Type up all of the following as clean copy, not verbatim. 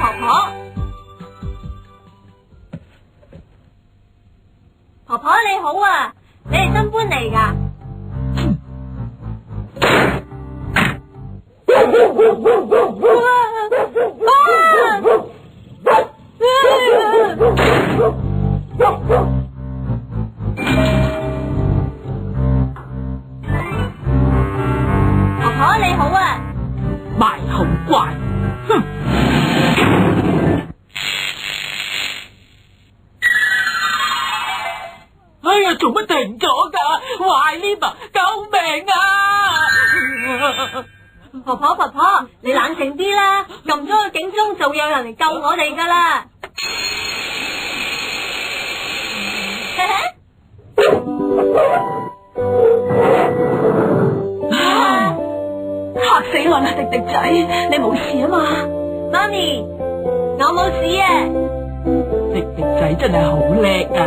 婆婆。婆婆你好啊，你係新搬嚟㗎？婆婆你好啊，賣口怪，哼！哎呀，做乜停咗㗎？壞 lift 啊！救命啊！婆婆，你冷靜啲啦，撳咗個警鐘就會有人嚟救我哋㗎啦。嚇死我啦，迪迪仔，你冇事啊嘛？媽咪，我冇事啊。迪迪仔真係好叻啊！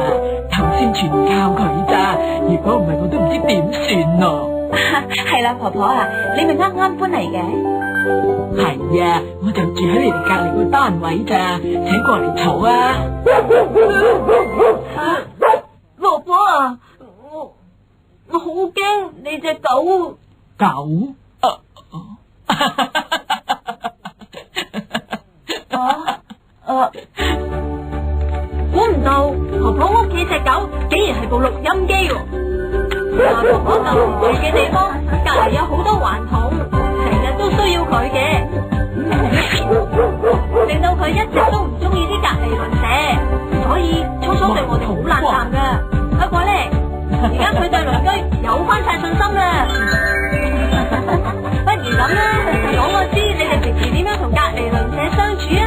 頭先全靠佢咋，如果唔係我都唔知點算咯。係啦，婆婆啊，你咪啱啱搬嚟嘅。係啊，我就住喺你哋隔籬個單位咋，請過嚟坐啊！婆婆啊，我好驚你隻狗。狗？估唔到婆婆屋企隻狗竟然係部錄音機喎。婆婆就唔住嘅地方，隔籬有好多頑童，成日都需要佢嘅，令到佢一直都唔中意啲隔籬鄰舍，所以初初對我哋好冷淡噶。不過咧，而家佢對鄰居有翻晒信心啦。不如咁啦，講我知你哋平時點樣同隔籬鄰舍相處啊？